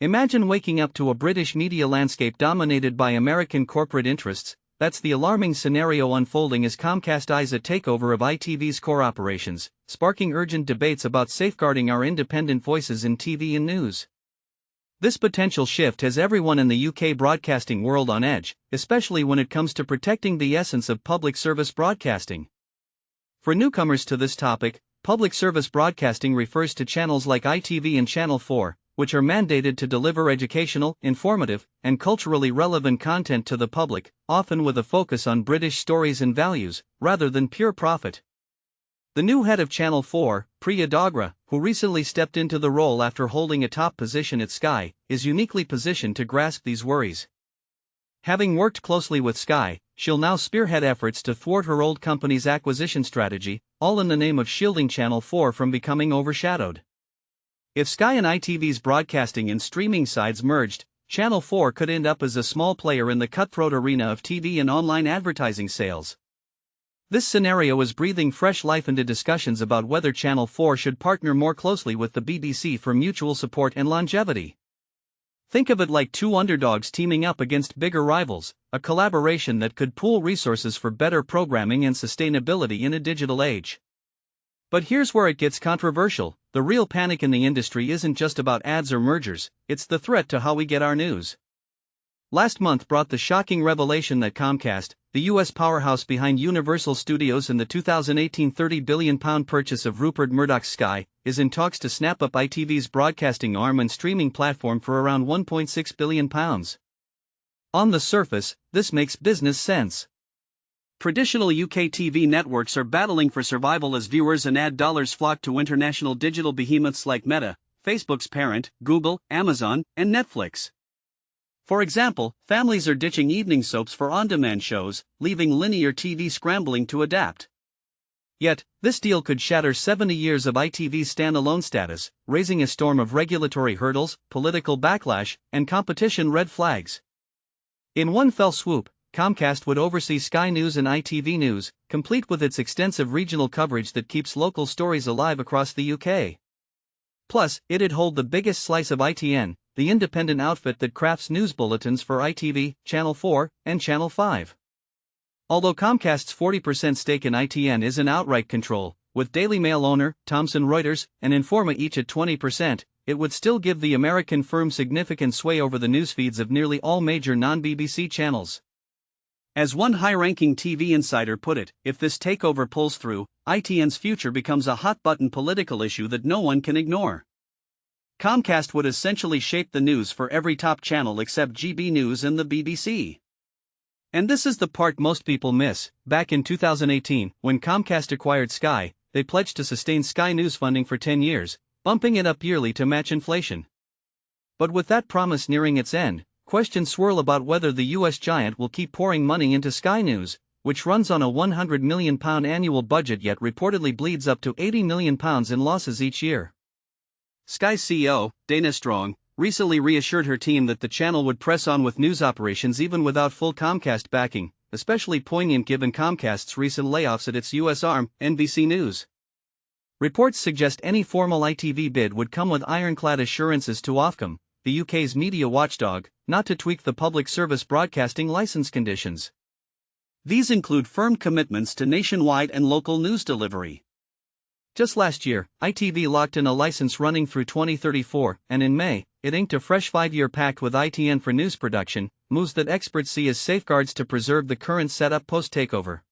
Imagine waking up to a British media landscape dominated by American corporate interests. That's the alarming scenario unfolding as Comcast eyes a takeover of ITV's core operations, sparking urgent debates about safeguarding our independent voices in TV and news. This potential shift has everyone in the UK broadcasting world on edge, especially when it comes to protecting the essence of public service broadcasting. For newcomers to this topic, public service broadcasting refers to channels like ITV and Channel 4, which are mandated to deliver educational, informative, and culturally relevant content to the public, often with a focus on British stories and values, rather than pure profit. The new head of Channel 4, Priya Dogra, who recently stepped into the role after holding a top position at Sky, is uniquely positioned to grasp these worries. Having worked closely with Sky, she'll now spearhead efforts to thwart her old company's acquisition strategy, all in the name of shielding Channel 4 from becoming overshadowed. If Sky and ITV's broadcasting and streaming sides merged, Channel 4 could end up as a small player in the cutthroat arena of TV and online advertising sales. This scenario is breathing fresh life into discussions about whether Channel 4 should partner more closely with the BBC for mutual support and longevity. Think of it like two underdogs teaming up against bigger rivals, a collaboration that could pool resources for better programming and sustainability in a digital age. But here's where it gets controversial. The real panic in the industry isn't just about ads or mergers, it's the threat to how we get our news. Last month brought the shocking revelation that Comcast, the US powerhouse behind Universal Studios and the 2018 £30 billion purchase of Rupert Murdoch's Sky, is in talks to snap up ITV's broadcasting arm and streaming platform for around £1.6 billion. On the surface, this makes business sense. Traditional UK TV networks are battling for survival as viewers and ad dollars flock to international digital behemoths like Meta, Facebook's parent, Google, Amazon, and Netflix. For example, families are ditching evening soaps for on-demand shows, leaving linear TV scrambling to adapt. Yet, this deal could shatter 70 years of ITV's standalone status, raising a storm of regulatory hurdles, political backlash, and competition red flags. In one fell swoop, Comcast would oversee Sky News and ITV News, complete with its extensive regional coverage that keeps local stories alive across the UK. Plus, it'd hold the biggest slice of ITN, the independent outfit that crafts news bulletins for ITV, Channel 4, and Channel 5. Although Comcast's 40% stake in ITN is an outright control, with Daily Mail owner, Thomson Reuters, and Informa each at 20%, it would still give the American firm significant sway over the news feeds of nearly all major non-BBC channels. As one high-ranking TV insider put it, if this takeover pulls through, ITN's future becomes a hot-button political issue that no one can ignore. Comcast would essentially shape the news for every top channel except GB News and the BBC. And this is the part most people miss. Back in 2018, when Comcast acquired Sky, they pledged to sustain Sky News funding for 10 years, bumping it up yearly to match inflation. But with that promise nearing its end, questions swirl about whether the US giant will keep pouring money into Sky News, which runs on a £100 million annual budget yet reportedly bleeds up to £80 million in losses each year. Sky's CEO, Dana Strong, recently reassured her team that the channel would press on with news operations even without full Comcast backing, especially poignant given Comcast's recent layoffs at its US arm, NBC News. Reports suggest any formal ITV bid would come with ironclad assurances to Ofcom, the UK's media watchdog, not to tweak the public service broadcasting license conditions. These include firm commitments to nationwide and local news delivery. Just last year, ITV locked in a license running through 2034, and in May, it inked a fresh 5-year pact with ITN for news production, moves that experts see as safeguards to preserve the current setup post-takeover.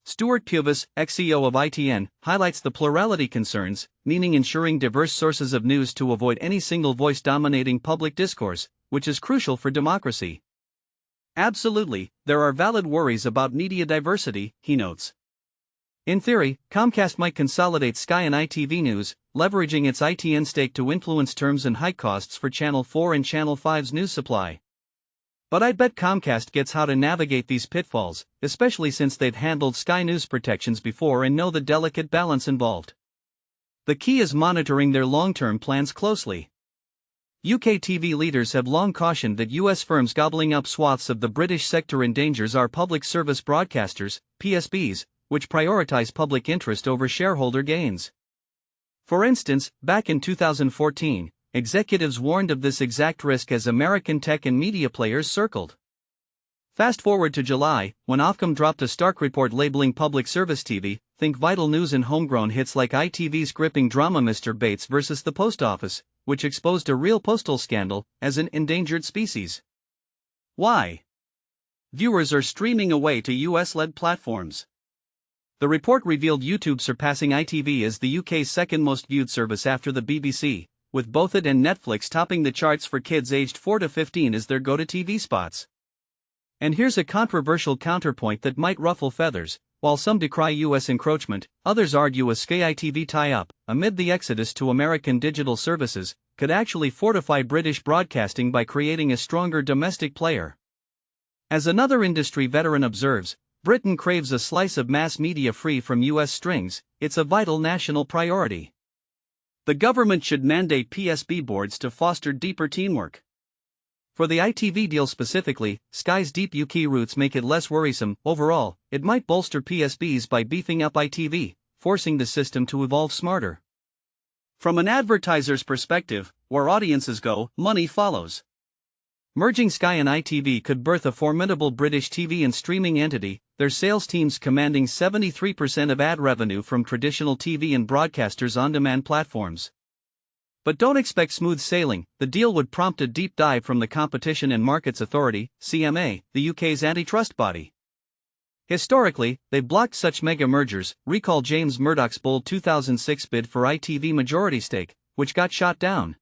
Stuart Pubis, ex-CEO of ITN, highlights the plurality concerns, meaning ensuring diverse sources of news to avoid any single voice dominating public discourse, which is crucial for democracy. Absolutely, there are valid worries about media diversity, he notes. In theory, Comcast might consolidate Sky and ITV News, leveraging its ITN stake to influence terms and hike costs for Channel 4 and Channel 5's news supply. But I'd bet Comcast gets how to navigate these pitfalls, especially since they've handled Sky News protections before and know the delicate balance involved. The key is monitoring their long-term plans closely. UK TV leaders have long cautioned that US firms gobbling up swaths of the British sector endangers our public service broadcasters, PSBs, which prioritize public interest over shareholder gains. For instance, back in 2014, executives warned of this exact risk as American tech and media players circled. Fast forward to July, when Ofcom dropped a stark report labeling public service TV, think vital news and homegrown hits like ITV's gripping drama Mr. Bates vs. the Post Office, which exposed a real postal scandal, as an endangered species. Why? Viewers are streaming away to US-led platforms. The report revealed YouTube surpassing ITV as the UK's second most viewed service after the BBC, with both it and Netflix topping the charts for kids aged 4 to 15 as their go-to TV spots. And here's a controversial counterpoint that might ruffle feathers. While some decry US encroachment, others argue a Sky ITV tie-up, amid the exodus to American digital services, could actually fortify British broadcasting by creating a stronger domestic player. As another industry veteran observes, Britain craves a slice of mass media free from US strings. It's a vital national priority. The government should mandate PSB boards to foster deeper teamwork. For the ITV deal specifically, Sky's deep UK roots make it less worrisome. Overall, it might bolster PSBs by beefing up ITV, forcing the system to evolve smarter. From an advertiser's perspective, where audiences go, money follows. Merging Sky and ITV could birth a formidable British TV and streaming entity, their sales teams commanding 73% of ad revenue from traditional TV and broadcasters' on-demand platforms. But don't expect smooth sailing. The deal would prompt a deep dive from the Competition and Markets Authority, CMA, the UK's antitrust body. Historically, they blocked such mega mergers. Recall James Murdoch's bold 2006 bid for ITV majority stake, which got shot down.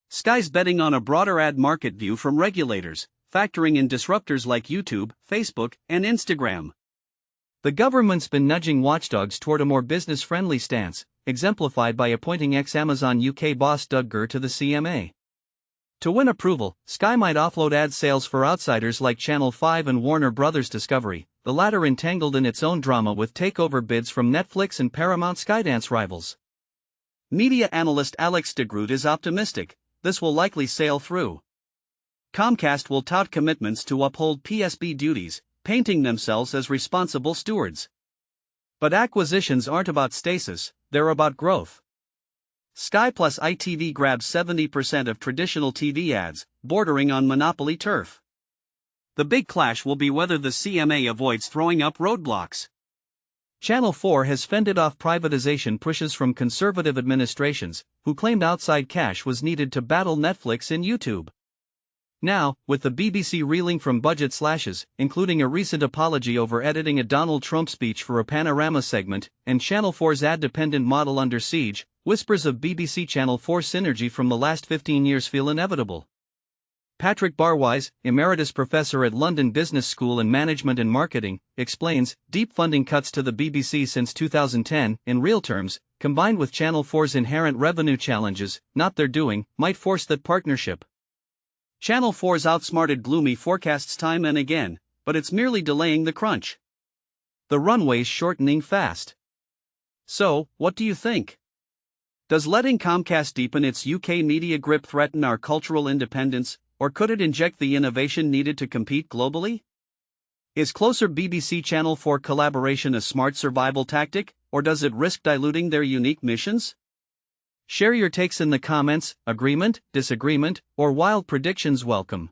Sky's betting on a broader ad market view from regulators, factoring in disruptors like YouTube, Facebook, and Instagram. The government's been nudging watchdogs toward a more business-friendly stance, exemplified by appointing ex-Amazon UK boss Doug Gurr to the CMA. To win approval, Sky might offload ad sales for outsiders like Channel 5 and Warner Bros. Discovery, the latter entangled in its own drama with takeover bids from Netflix and Paramount Skydance rivals. Media analyst Alex de Groot is optimistic. This will likely sail through. Comcast will tout commitments to uphold PSB duties, painting themselves as responsible stewards. But acquisitions aren't about stasis, they're about growth. Sky plus ITV grabs 70% of traditional TV ads, bordering on monopoly turf. The big clash will be whether the CMA avoids throwing up roadblocks. Channel 4 has fended off privatization pushes from conservative administrations, who claimed outside cash was needed to battle Netflix and YouTube. Now, with the BBC reeling from budget slashes, including a recent apology over editing a Donald Trump speech for a Panorama segment, and Channel 4's ad-dependent model under siege, whispers of BBC Channel 4 synergy from the last 15 years feel inevitable. Patrick Barwise, emeritus professor at London Business School in Management and Marketing, explains, deep funding cuts to the BBC since 2010, in real terms, combined with Channel 4's inherent revenue challenges, not their doing, might force that partnership. Channel 4's outsmarted gloomy forecasts time and again, but it's merely delaying the crunch. The runway's shortening fast. So, what do you think? Does letting Comcast deepen its UK media grip threaten our cultural independence, or could it inject the innovation needed to compete globally? Is closer BBC Channel 4 collaboration a smart survival tactic, or does it risk diluting their unique missions? Share your takes in the comments. Agreement, disagreement, or wild predictions welcome.